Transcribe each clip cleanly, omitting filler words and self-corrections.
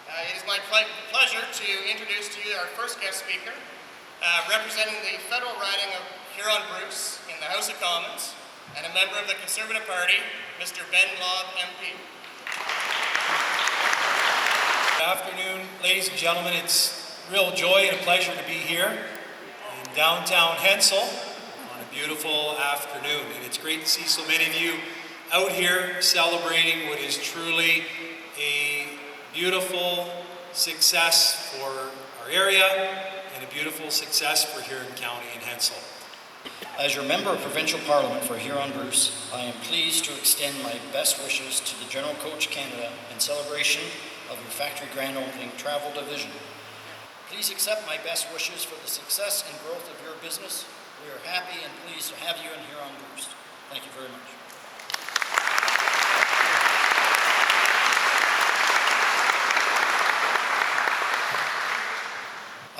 It is my pleasure to introduce to you our first guest speaker, representing the federal riding of Huron-Bruce in the House of Commons, and a member of the Conservative Party, Mr. Ben Lobb, MP. Good afternoon, ladies and gentlemen. It's a real joy and a pleasure to be here in downtown Hensel on a beautiful afternoon. And it's great to see so many of you out here celebrating what is truly a beautiful success for our area and a beautiful success for Huron County and Hensel. As your Member of Provincial Parliament for Huron-Bruce, I am pleased to extend my best wishes to the General Coach Canada in celebration of your factory grand opening travel division. Please accept my best wishes for the success and growth of your business. We are happy and pleased to have you in Huron-Bruce. Thank you very much.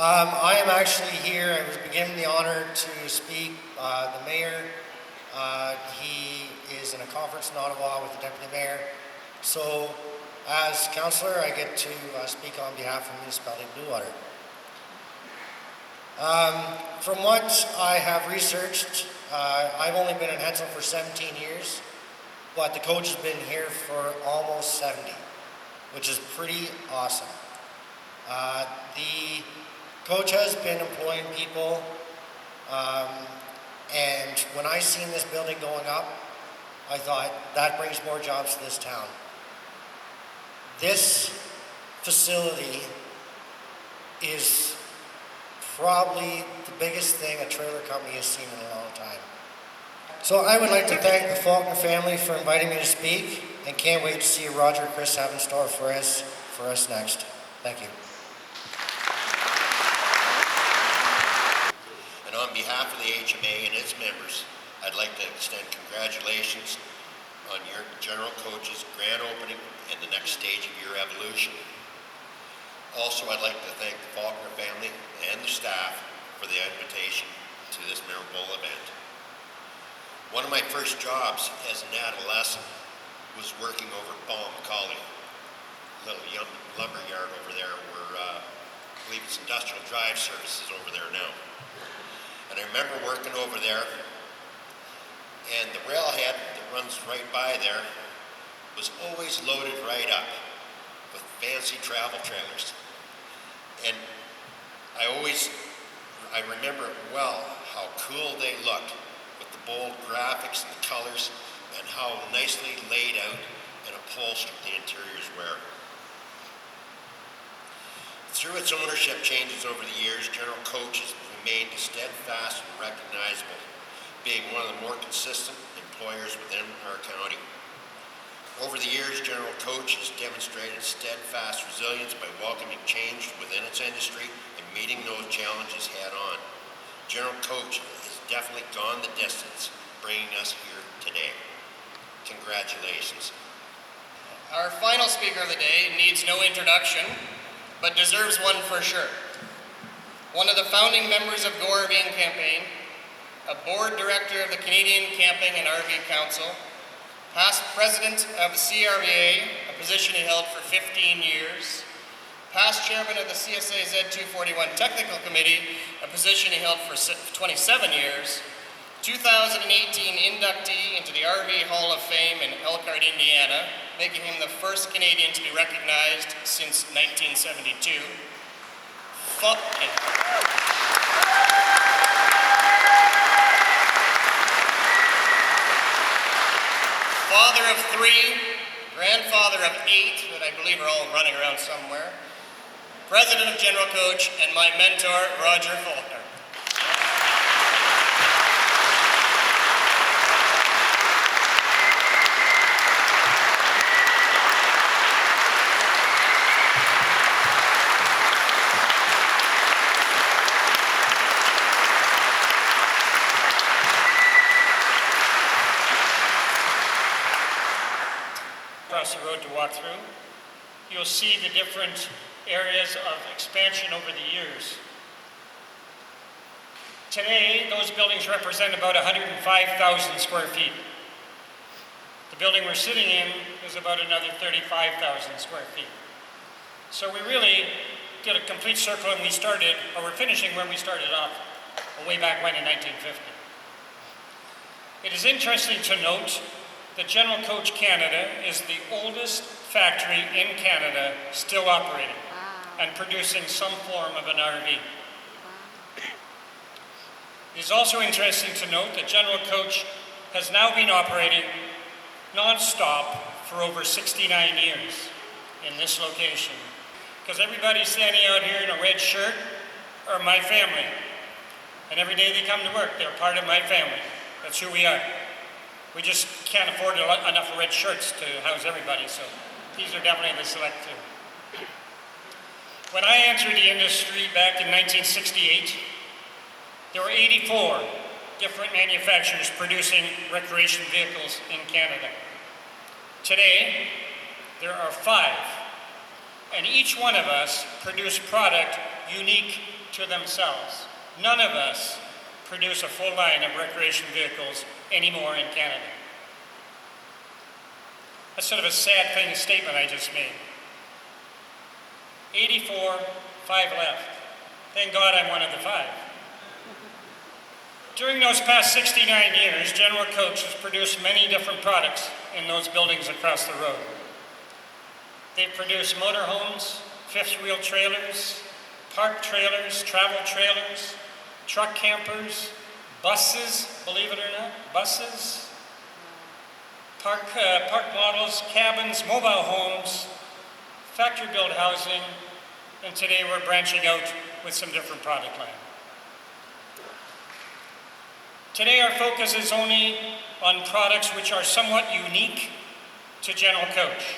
I am actually here. I was given the honor to speak. The mayor, he is in a conference in Ottawa with the deputy mayor. So, as councillor, I get to speak on behalf of Municipality of Bluewater. From what I have researched, I've only been in Hensel for 17 years, but the coach has been here for almost 70, which is pretty awesome. The coach has been employing people, and when I seen this building going up, I thought that brings more jobs to this town. This facility is probably the biggest thing a trailer company has seen in a long time. So I would like to thank the Faulkner family for inviting me to speak, and can't wait to see Roger and Chris have in store for us next. Thank you. And on behalf of the HMA and its members, I'd like to extend congratulations on your General Coach's grand opening and the next stage of your evolution. Also, I'd like to thank the Faulkner family and the staff for the invitation to this memorable event. One of my first jobs as an adolescent was working over at Ball McCauley, a little young lumber yard over there where I believe it's Industrial Drive Services over there now. And I remember working over there, and the railhead that runs right by there was always loaded right up with fancy travel trailers. And I remember well how cool they looked with the bold graphics and the colors and how nicely laid out and upholstered the interiors were. Through its ownership changes over the years, General Coach has remained steadfast and recognizable, being one of the more consistent employers within our county. Over the years, General Coach has demonstrated steadfast resilience by welcoming change within its industry and meeting those challenges head on. General Coach has definitely gone the distance, bringing us here today. Congratulations. Our final speaker of the day needs no introduction, but deserves one for sure. One of the founding members of Go RVing Campaign, a board director of the Canadian Camping and RV Council, past president of the CRVA, a position he held for 15 years, past chairman of the CSA Z241 Technical Committee, a position he held for 27 years, 2018 inductee into the RV Hall of Fame in Elkhart, Indiana, making him the first Canadian to be recognized since 1972. Father of 3, grandfather of 8, that I believe are all running around somewhere, president of General Coach, and my mentor, Roger Faulkner. Across the road to walk through, you'll see the different areas of expansion over the years. Today, those buildings represent about 105,000 square feet. The building we're sitting in is about another 35,000 square feet. So we really did a complete circle and we're finishing where we started off way back when in 1950. It is interesting to note that General Coach Canada is the oldest factory in Canada still operating and producing some form of an RV. It is also interesting to note that General Coach has now been operating non-stop for over 69 years in this location. Because everybody standing out here in a red shirt are my family. And every day they come to work, they're part of my family. That's who we are. We just can't afford enough red shirts to house everybody, so these are definitely the select few. When I entered the industry back in 1968, there were 84 different manufacturers producing recreation vehicles in Canada. Today, there are 5, and each one of us produce product unique to themselves. None of us produce a full line of recreation vehicles anymore in Canada. That's sort of a sad statement I just made. 84, 5 left. Thank God I'm one of the 5. During those past 69 years, General Coach has produced many different products in those buildings across the road. They've produced motorhomes, fifth-wheel trailers, park trailers, travel trailers, truck campers, buses, believe it or not, buses, park models, cabins, mobile homes, factory-built housing, and today we're branching out with some different product line. Today our focus is only on products which are somewhat unique to General Coach.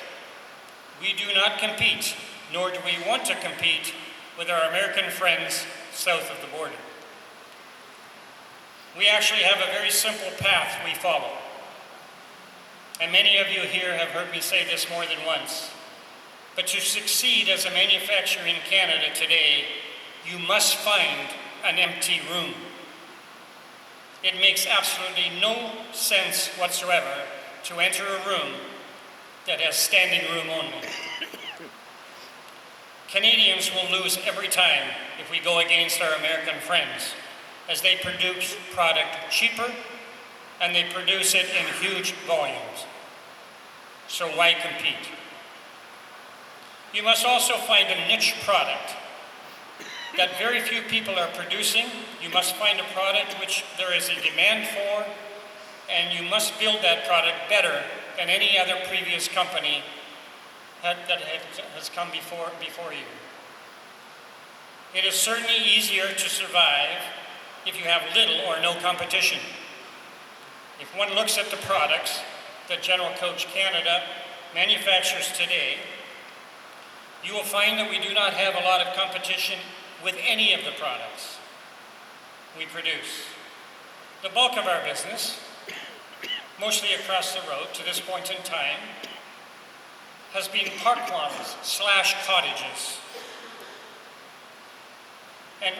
We do not compete, nor do we want to compete with our American friends south of the border. We actually have a very simple path we follow. And many of you here have heard me say this more than once. But to succeed as a manufacturer in Canada today, you must find an empty room. It makes absolutely no sense whatsoever to enter a room that has standing room only. Canadians will lose every time if we go against our American friends, as they produce product cheaper and they produce it in huge volumes. So why compete? You must also find a niche product that very few people are producing. You must find a product which there is a demand for, and you must build that product better than any other previous company that has come before you. It is certainly easier to survive if you have little or no competition. If one looks at the products that General Coach Canada manufactures today, you will find that we do not have a lot of competition with any of the products we produce. The bulk of our business, mostly across the road to this point in time, has been park models / cottages. And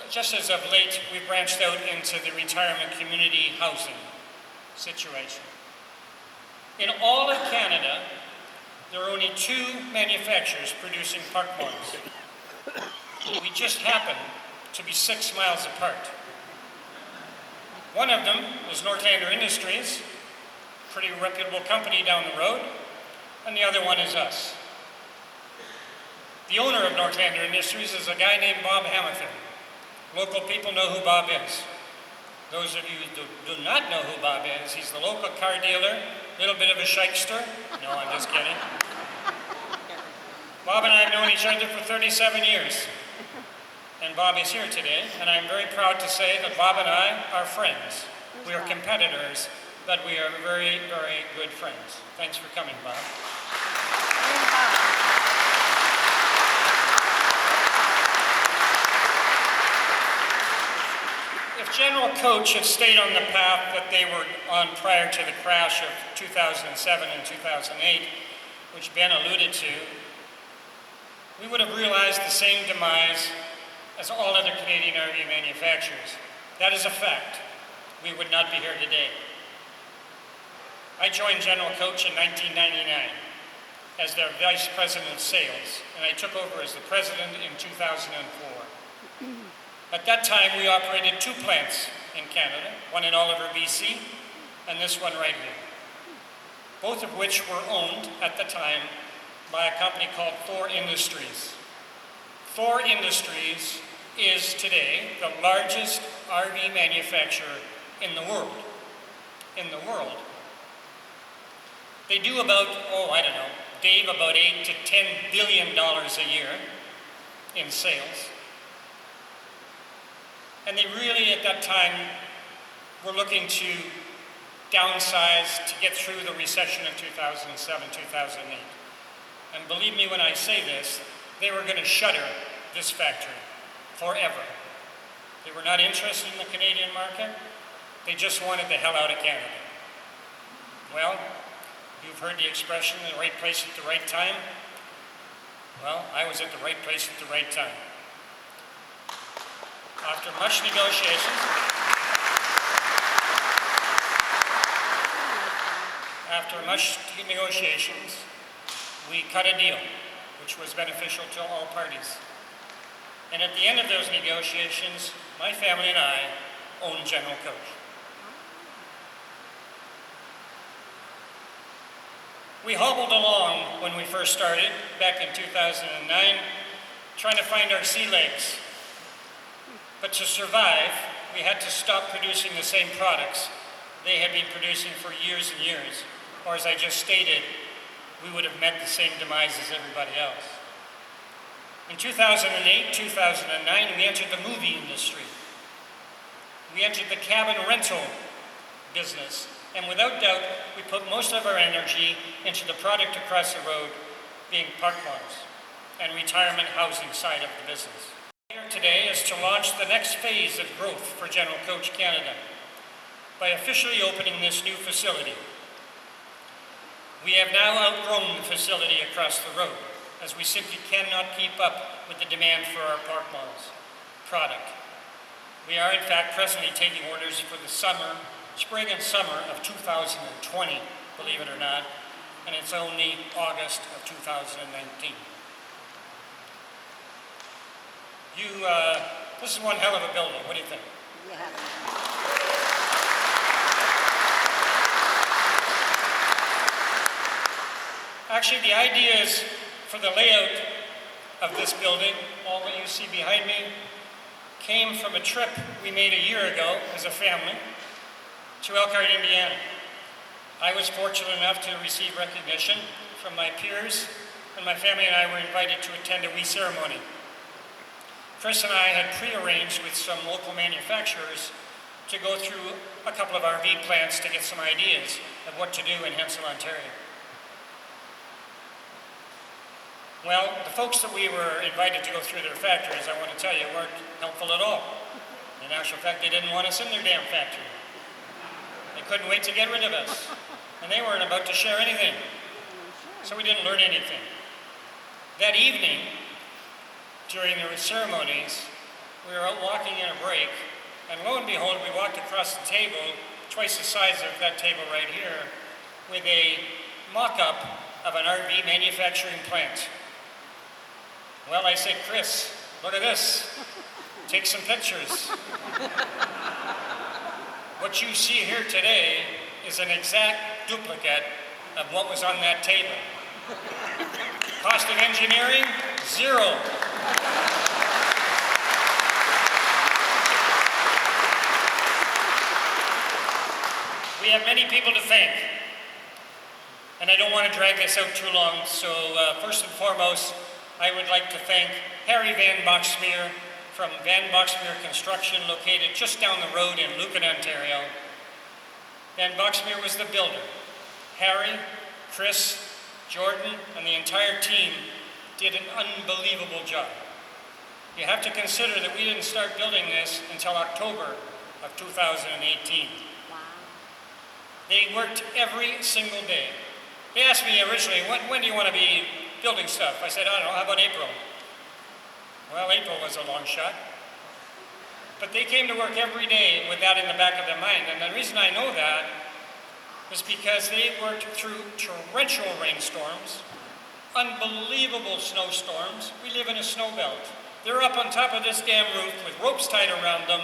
just as of late, we've branched out into the retirement community housing situation. In all of Canada, there are only 2 manufacturers producing park models. We just happen to be 6 miles apart. One of them is Northlander Industries, a pretty reputable company down the road, and the other one is us. The owner of Northlander Industries is a guy named Bob Hamilton. Local people know who Bob is. Those of you who do not know who Bob is, he's the local car dealer, a little bit of a shyster. No, I'm just kidding. Bob and I have known each other for 37 years. And Bob is here today, and I'm very proud to say that Bob and I are friends. We are competitors, but we are very, very good friends. Thanks for coming, Bob. If General Coach had stayed on the path that they were on prior to the crash of 2007 and 2008, which Ben alluded to, we would have realized the same demise as all other Canadian RV manufacturers. That is a fact. We would not be here today. I joined General Coach in 1999. as their vice president of sales, and I took over as the president in 2004. At that time, we operated 2 plants in Canada, one in Oliver, BC, and this one right here, both of which were owned at the time by a company called Thor Industries. Thor Industries is today the largest RV manufacturer in the world. They do about, Dave, about $8 to $10 billion a year in sales. And they really, at that time, were looking to downsize to get through the recession of 2007, 2008. And believe me when I say this, they were going to shutter this factory forever. They were not interested in the Canadian market. They just wanted the hell out of Canada. Well, you've heard the expression, the right place at the right time. Well, I was at the right place at the right time. After much negotiations, we cut a deal, which was beneficial to all parties. And at the end of those negotiations, my family and I owned General Coach. We hobbled along when we first started, back in 2009, trying to find our sea legs. But to survive, we had to stop producing the same products they had been producing for years and years. Or as I just stated, we would have met the same demise as everybody else. In 2008, 2009, we entered the movie industry. We entered the cabin rental business. And without doubt, we put most of our energy into the product across the road, being park malls and retirement housing side of the business. Here today is to launch the next phase of growth for General Coach Canada by officially opening this new facility. We have now outgrown the facility across the road, as we simply cannot keep up with the demand for our park malls product. We are in fact presently taking orders for the spring and summer of 2020, believe it or not, and it's only August of 2019. This is one hell of a building. What do you think? Yeah. Actually, the ideas for the layout of this building, all that you see behind me, came from a trip we made a year ago as a family to Elkhart, Indiana. I was fortunate enough to receive recognition from my peers, and my family and I were invited to attend a wee ceremony. Chris and I had pre-arranged with some local manufacturers to go through a couple of RV plants to get some ideas of what to do in Hensel, Ontario. Well, the folks that we were invited to go through their factories, I want to tell you, weren't helpful at all. In actual fact, they didn't want us in their damn factory. They couldn't wait to get rid of us. And they weren't about to share anything. So we didn't learn anything. That evening, during the ceremonies, we were out walking in a break, and lo and behold, we walked across the table, twice the size of that table right here, with a mock-up of an RV manufacturing plant. Well, I said, Chris, look at this. Take some pictures. What you see here today is an exact duplicate of what was on that table. Cost of engineering, $0. We have many people to thank, and I don't want to drag this out too long, so first and foremost, I would like to thank Harry Van Boxmeer from Van Boxmeer Construction, located just down the road in Lucan, Ontario. Van Boxmeer was the builder. Harry, Chris, Jordan, and the entire team did an unbelievable job. You have to consider that we didn't start building this until October of 2018. Wow. They worked every single day. They asked me originally, when do you want to be building stuff? I said, I don't know, how about April? Well, April was a long shot. But they came to work every day with that in the back of their mind. And the reason I know that is because they worked through torrential rainstorms, Unbelievable snowstorms. We live in a snow belt. They're up on top of this damn roof with ropes tied around them,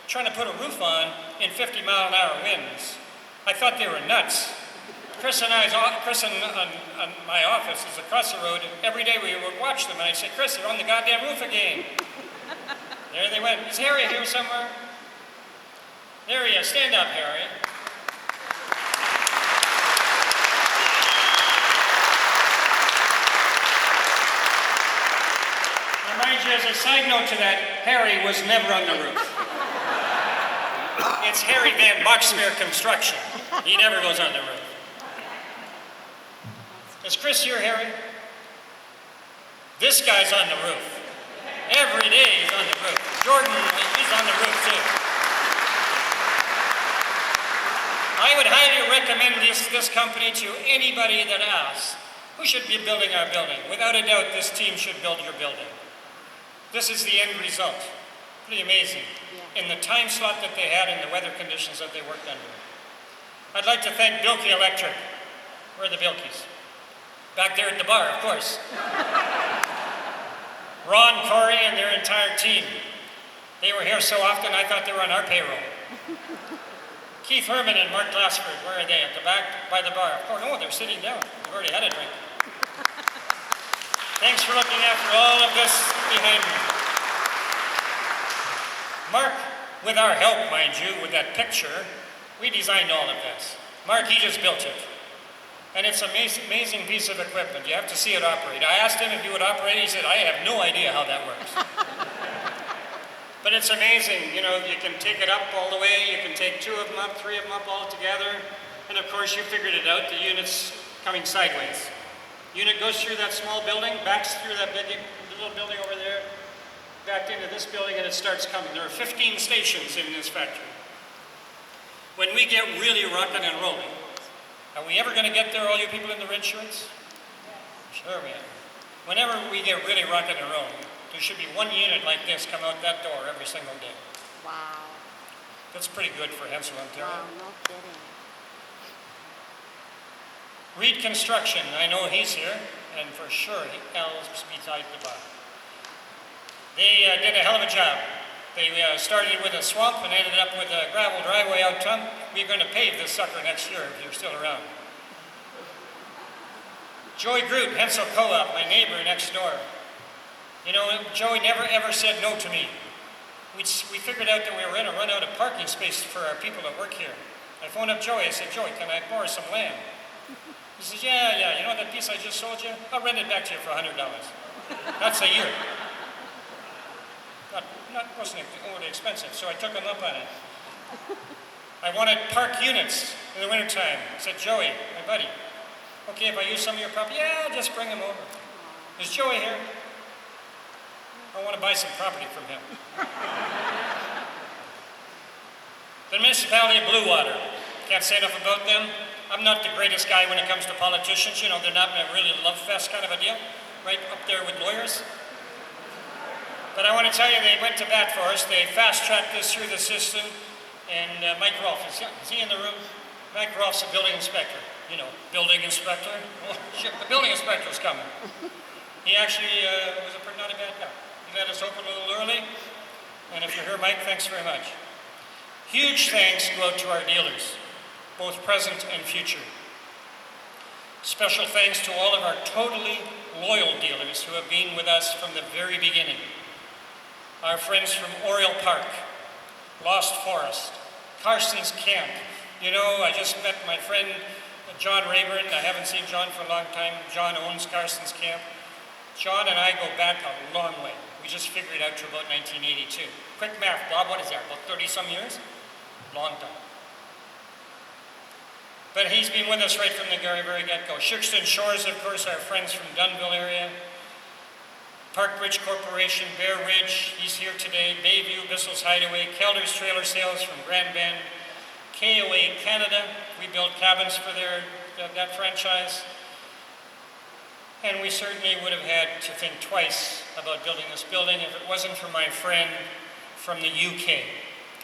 trying to put a roof on in 50-mile-an-hour winds. I thought they were nuts. Chris and my office is across the road. Every day we would watch them, and I'd say, Chris, they're on the goddamn roof again. There they went. Is Harry here somewhere? There he is. Stand up, Harry. Remind you, as a side note to that, Harry was never on the roof. It's Harry Van Boxmeer Construction. He never goes on the roof. Is Chris here, Harry? This guy's on the roof. Every day he's on the roof. Jordan, he's on the roof too. I would highly recommend this company to anybody that asks, who should be building our building? Without a doubt, this team should build your building. This is the end result. Pretty amazing. In the time slot that they had and the weather conditions that they worked under. I'd like to thank Bilkey Electric. Where are the Bilkeys? Back there at the bar, of course. Ron, Corey, and their entire team. They were here so often, I thought they were on our payroll. Keith Herman and Mark Glassford, where are they? At the back by the bar. Of course, no, they're sitting down. They've already had a drink. Thanks for looking after all of this behind me. Mark, with our help, mind you, with that picture, we designed all of this. Mark, he just built it. And it's an amazing piece of equipment. You have to see it operate. I asked him if he would operate it. He said, I have no idea how that works. But it's amazing. You know, you can take it up all the way. You can take 2 of them up, 3 of them up all together. And of course, you figured it out. The unit's coming sideways. Unit goes through that small building, backs through that big little building over there, back into this building, and it starts coming. There are 15 stations in this factory. When we get really rocking and rolling, are we ever going to get there, all you people in the red shirts? Sure we are. Whenever we get really rocking and rolling, there should be 1 unit like this come out that door every single day. Wow. That's pretty good for Hensel, Ontario. Wow, no kidding. Reed Construction, I know he's here, and for sure Al's beside the bar. They did a hell of a job. They started with a swamp and ended up with a gravel driveway out top. We're going to pave this sucker next year if you're still around. Joey Groot, Hensel Co-op, my neighbor next door. You know, Joey never ever said no to me. We figured out that we were going to run out of parking space for our people that work here. I phoned up Joey. I said, Joey, can I borrow some land? He says, yeah, you know that piece I just sold you? I'll rent it back to you for $100. That's a year. Wasn't overly expensive, so I took him up on it. I wanted park units in the wintertime. I said, Joey, my buddy, okay, if I use some of your property, yeah, I'll just bring them over. Is Joey here? I want to buy some property from him. The municipality of Blue Water. Can't say enough about them. I'm not the greatest guy when it comes to politicians. You know, they're not in a really love fest kind of a deal, right up there with lawyers. But I want to tell you, they went to bat for us. They fast-tracked this through the system. And Mike Rolfe, is he in the room? Mike Rolfe's a building inspector. You know, building inspector. Oh, shit, the building inspector's coming. He actually was not a bad guy. He let us open a little early. And if you're here, Mike, thanks very much. Huge thanks go out to our dealers, both present and future. Special thanks to all of our totally loyal dealers who have been with us from the very beginning. Our friends from Oriole Park, Lost Forest, Carson's Camp. You know, I just met my friend John Rayburn. I haven't seen John for a long time. John owns Carson's Camp. John and I go back a long way. We just figured it out to about 1982. Quick math, Bob, what is that, about 30-some years? Long time. But he's been with us right from the very, very get-go. Shirkston Shores, of course, our friends from Dunnville area. Park Ridge Corporation, Bear Ridge, he's here today. Bayview, Bissell's Hideaway, Kelder's Trailer Sales from Grand Bend. KOA Canada, we built cabins for that franchise. And we certainly would have had to think twice about building this building if it wasn't for my friend from the UK.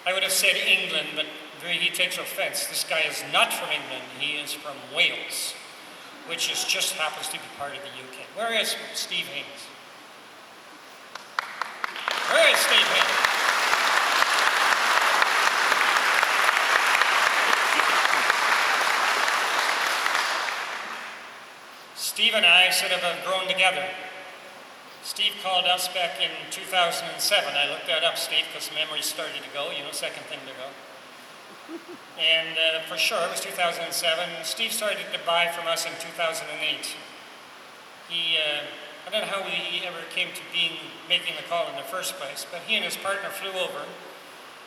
I would have said England, but he takes offense. This guy is not from England, he is from Wales. which just happens to be part of the UK. Where is Steve Haynes? Where is Steve Haynes? Steve and I sort of have grown together. Steve called us back in 2007. I looked that up, Steve, because memory started to go, second thing to go. And for sure, it was 2007. Steve started to buy from us in 2008. I don't know how he ever came to making the call in the first place, but he and his partner flew over,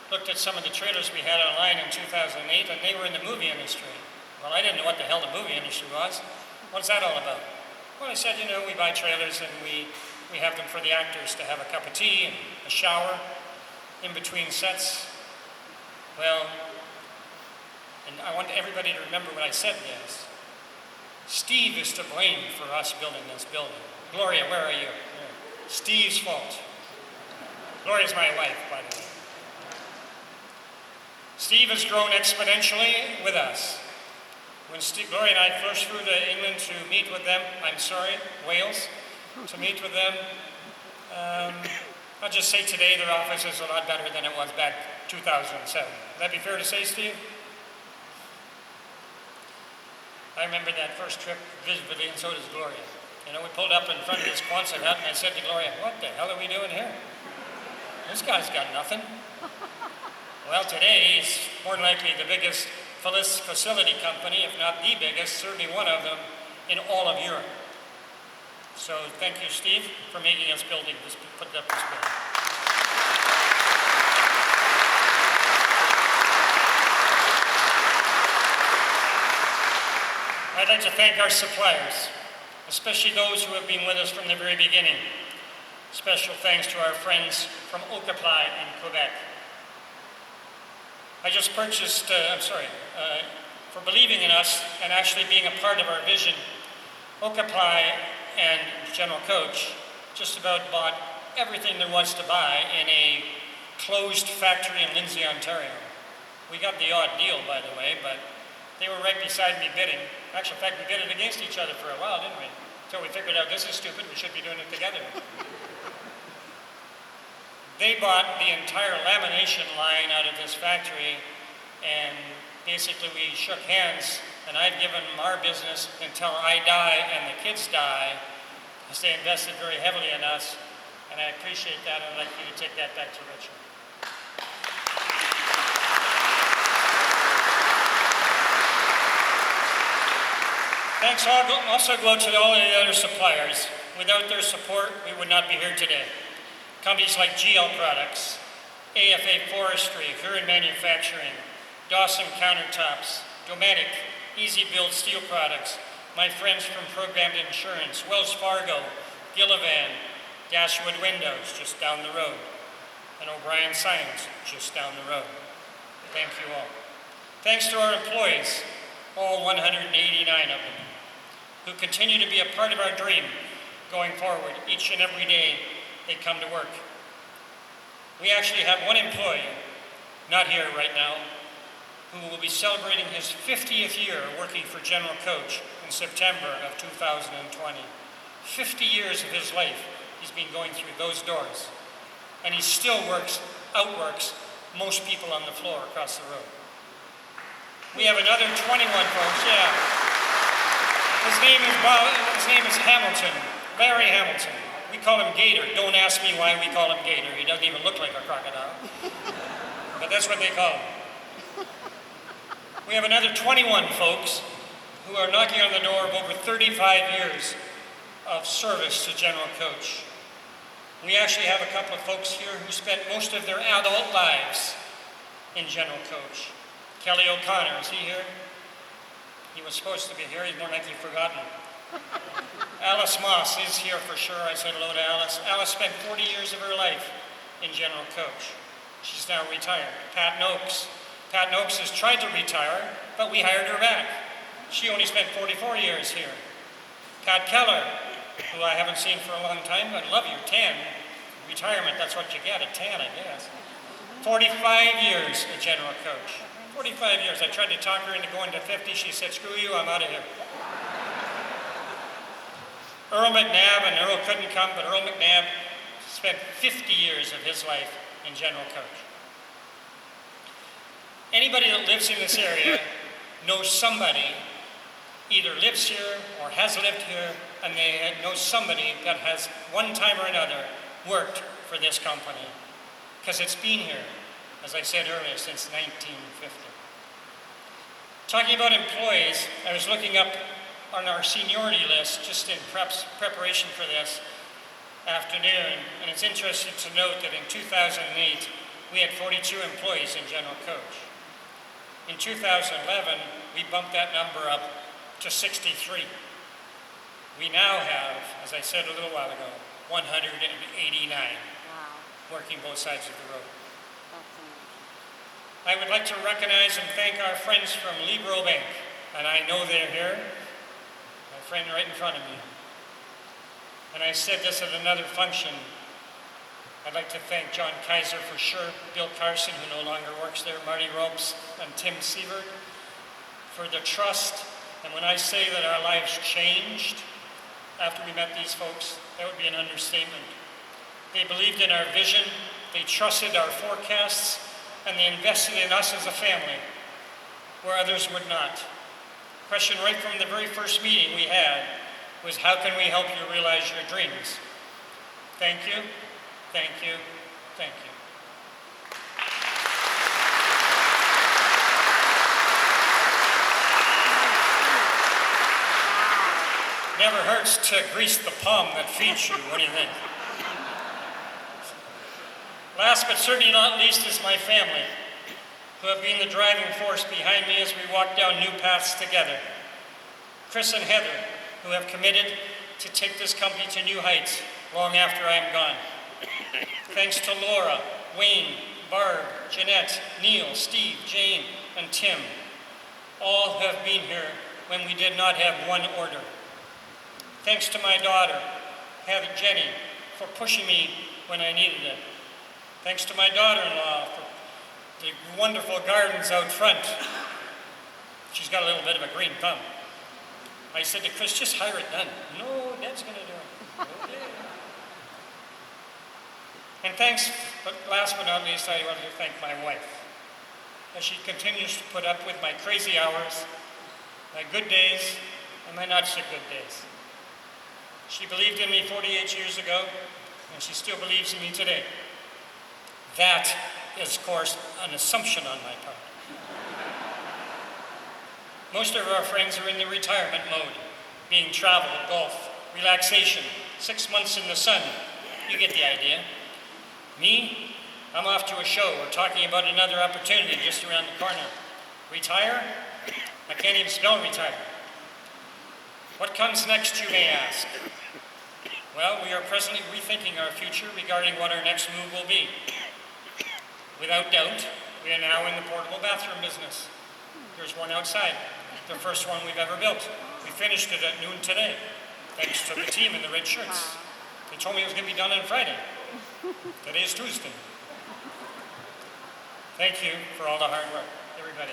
looked at some of the trailers we had online in 2008, and they were in the movie industry. Well, I didn't know what the hell the movie industry was. What's that all about? Well, I said, we buy trailers and we have them for the actors to have a cup of tea and a shower in between sets. Well, and I want everybody to remember what I said is, Steve is to blame for us building this building. Gloria, where are you? There. Steve's fault. Gloria's my wife, by the way. Steve has grown exponentially with us. When Gloria and I first flew to England to meet with them, Wales, to meet with them, I'll just say today their office is a lot better than it was back 2007. Would that be fair to say, Steve? I remember that first trip vividly, and so does Gloria. We pulled up in front of this Quonset hut, and I said to Gloria, what the hell are we doing here? This guy's got nothing. Well, today he's more than likely the biggest facility company, if not the biggest, certainly one of them in all of Europe. So thank you, Steve, for making us put up this building. I'd like to thank our suppliers, especially those who have been with us from the very beginning. Special thanks to our friends from Ocapply in Quebec. I just purchased, for believing in us and actually being a part of our vision, Ocapply and General Coach just about bought everything there was to buy in a closed factory in Lindsay, Ontario. We got the odd deal, by the way, but they were right beside me bidding. Actually, in fact, we bid it against each other for a while, didn't we? Until we figured out this is stupid, we should be doing it together. They bought the entire lamination line out of this factory, and basically we shook hands, and I've given them our business until I die and the kids die, because they invested very heavily in us, and I appreciate that. I'd like you to take that back to Richard. Thanks also go to all of the other suppliers. Without their support, we would not be here today. Companies like GL Products, AFA Forestry, Huron Manufacturing, Dawson Countertops, Dometic, Easy Build Steel Products, my friends from Programmed Insurance, Wells Fargo, Gillivan, Dashwood Windows, just down the road, and O'Brien Signs, just down the road. Thank you all. Thanks to our employees, all 189 of them, who continue to be a part of our dream going forward each and every day they come to work. We actually have one employee, not here right now, who will be celebrating his 50th year working for General Coach in September of 2020. 50 years of his life he's been going through those doors, and he still outworks most people on the floor across the road. We have another 21 folks, His name is Hamilton, Larry Hamilton. We call him Gator. Don't ask me why we call him Gator. He doesn't even look like a crocodile. But that's what they call him. We have another 21 folks who are knocking on the door of over 35 years of service to General Coach. We actually have a couple of folks here who spent most of their adult lives in General Coach. Kelly O'Connor, is he here? He was supposed to be here, he's more likely forgotten. Alice Moss is here for sure. I said hello to Alice. Alice spent 40 years of her life in General Coach. She's now retired. Pat Noakes. Pat Noakes has tried to retire, but we hired her back. She only spent 44 years here. Pat Keller, who I haven't seen for a long time, but love you, 10. Retirement, that's what you get, a 10, I guess. 45 years at General Coach. 45 years. I tried to talk her into going to 50. She said, screw you, I'm out of here. Earl McNabb, and Earl couldn't come, but Earl McNabb spent 50 years of his life in general coach. Anybody that lives in this area knows somebody, either lives here or has lived here, and they know somebody that has, one time or another, worked for this company. Because it's been here, as I said earlier, since 1950. Talking about employees, I was looking up on our seniority list just in preparation for this afternoon, and it's interesting to note that in 2008, we had 42 employees in General Coach. In 2011, we bumped that number up to 63. We now have, as I said a little while ago, 189 working both sides of the road. I would like to recognize and thank our friends from Libro Bank, and I know they're here, my friend right in front of me. And I said this at another function. I'd like to thank John Kaiser for sure, Bill Carson, who no longer works there, Marty Ropes, and Tim Sievert for the trust. And when I say that our lives changed after we met these folks, that would be an understatement. They believed in our vision, they trusted our forecasts, and they invested in us as a family, where others would not. The question right from the very first meeting we had was, how can we help you realize your dreams? Thank you, thank you, thank you. Never hurts to grease the palm that feeds you. What do you think? Last but certainly not least is my family, who have been the driving force behind me as we walk down new paths together. Chris and Heather, who have committed to take this company to new heights long after I am gone. Thanks to Laura, Wayne, Barb, Jeanette, Neil, Steve, Jane, and Tim, all who have been here when we did not have one order. Thanks to my daughter, Heather Jenny, for pushing me when I needed it. Thanks to my daughter-in-law for the wonderful gardens out front. She's got a little bit of a green thumb. I said to Chris, just hire it done. No, Dad's gonna do it. Okay. And thanks, but last but not least, I want to thank my wife, as she continues to put up with my crazy hours, my good days, and my not so good days. She believed in me 48 years ago, and she still believes in me today. That is, of course, an assumption on my part. Most of our friends are in the retirement mode, being travel, golf, relaxation, 6 months in the sun. You get the idea. Me, I'm off to a show. We're talking about another opportunity just around the corner. Retire? I can't even spell retire. What comes next, you may ask? Well, we are presently rethinking our future regarding what our next move will be. Without doubt, we are now in the portable bathroom business. There's one outside, the first one we've ever built. We finished it at noon today, thanks to the team in the red shirts. They told me it was going to be done on Friday. Today is Tuesday. Thank you for all the hard work, everybody.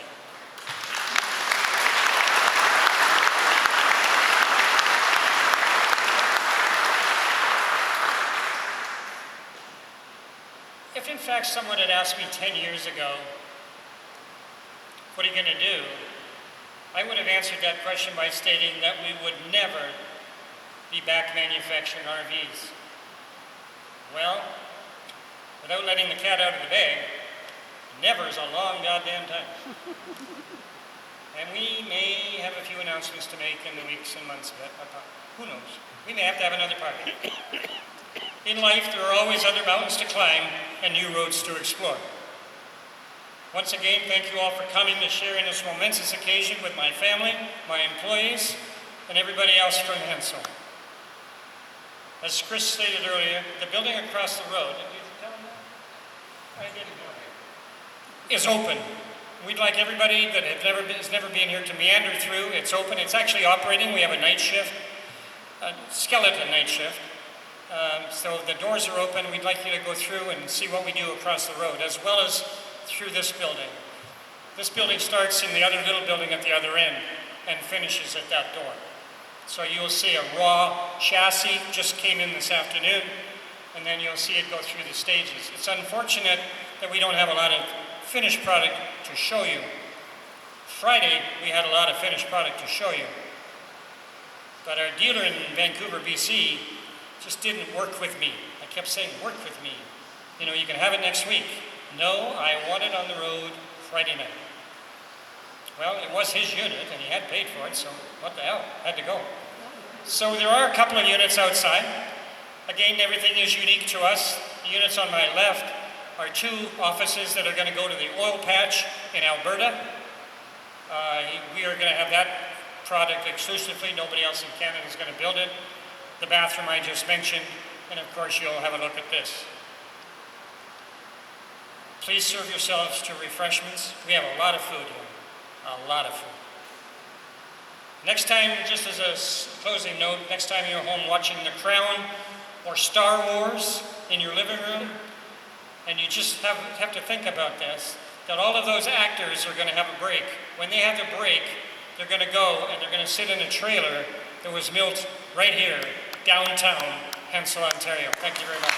If in fact someone had asked me 10 years ago, what are you going to do? I would have answered that question by stating that we would never be back manufacturing RVs. Well, without letting the cat out of the bag, never is a long goddamn time. And we may have a few announcements to make in the weeks and months of it. Who knows? We may have to have another party. In life, there are always other mountains to climb and new roads to explore. Once again, thank you all for coming to share in this momentous occasion with my family, my employees, and everybody else from Hensel. As Chris stated earlier, the building across the road, did you tell him that? I didn't know. Is open. We'd like everybody that has never been here to meander through. It's open. It's actually operating. We have a night shift, a skeleton night shift. So the doors are open. We'd like you to go through and see what we do across the road, as well as through this building. This building starts in the other little building at the other end and finishes at that door. So you'll see a raw chassis just came in this afternoon, and then you'll see it go through the stages. It's unfortunate that we don't have a lot of finished product to show you. Friday, we had a lot of finished product to show you. But our dealer in Vancouver, BC, just didn't work with me. I kept saying, work with me. You know, you can have it next week. No, I want it on the road Friday night. Well, it was his unit, and he had paid for it, so what the hell, had to go. So there are a couple of units outside. Again, everything is unique to us. The units on my left are 2 offices that are going to go to the oil patch in Alberta. We are going to have that product exclusively. Nobody else in Canada is going to build it. The bathroom I just mentioned, and of course you'll have a look at this. Please serve yourselves to refreshments. We have a lot of food here, a lot of food. Next time, just as a closing note, next time you're home watching The Crown or Star Wars in your living room, and you just have to think about this, that all of those actors are going to have a break. When they have the break, they're going to go and they're going to sit in a trailer that was built right here, downtown Hensel, Ontario. Thank you very much.